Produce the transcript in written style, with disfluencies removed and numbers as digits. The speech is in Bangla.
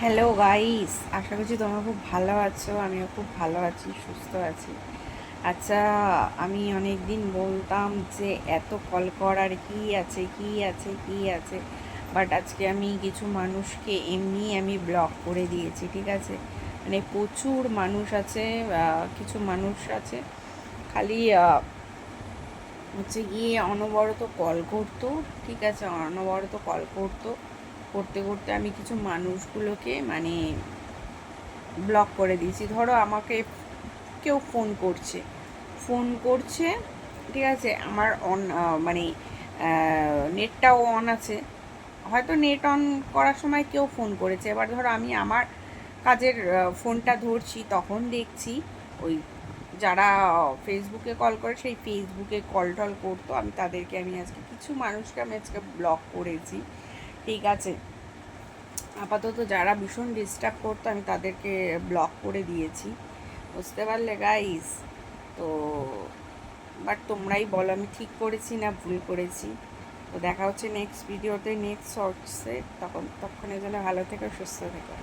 হ্যালো গাইস, আশা করছি তোমরা খুব ভালো আছো। আমিও খুব ভালো আছি, সুস্থ আছি। আচ্ছা, আমি অনেক দিন বলতাম যে এত কল করার কি আছে, কি আছে, কি আছে, বাট আজকে আমি কিছু মানুষকে এমনি আমি ব্লক করে দিয়েছি। ঠিক আছে, মানে প্রচুর মানুষ আছে, কিছু মানুষ আছে খালি হচ্ছে গিয়ে অনবরত কল করতো। ঠিক আছে, অনবরত কল করতো, করতে করতে আমি কিছু মানুষগুলোকে মানে ব্লক করে দিয়েছি। ধরো আমাকে কেউ ফোন করছে, ঠিক আছে, আমার অন মানে নেটটাও অন আছে, হয়তো নেট অন করার সময় কেউ ফোন করেছে। এবার ধরো আমি আমার কাজের ফোনটা ধরছি, তখন দেখছি ওই যারা ফেসবুকে কল করে সেই ফেসবুকে কল টল করতো। আমি আজকে কিছু মানুষকে আমি আজকে ব্লক করেছি। ঠিক আছে, আপাতত যারা ভীষণ ডিস্টার্ব করতো আমি তাদেরকে ব্লক করে দিয়েছি। বুঝতে পারলে গাইস? তো বাট তোমরাই বলো আমি ঠিক করেছি না ভুল করেছি। তো দেখা হচ্ছে নেক্সট ভিডিওতে, নেক্সট শর্টসে। ততক্ষণের জন্য ভালো থেকো, সুস্থ থেকো।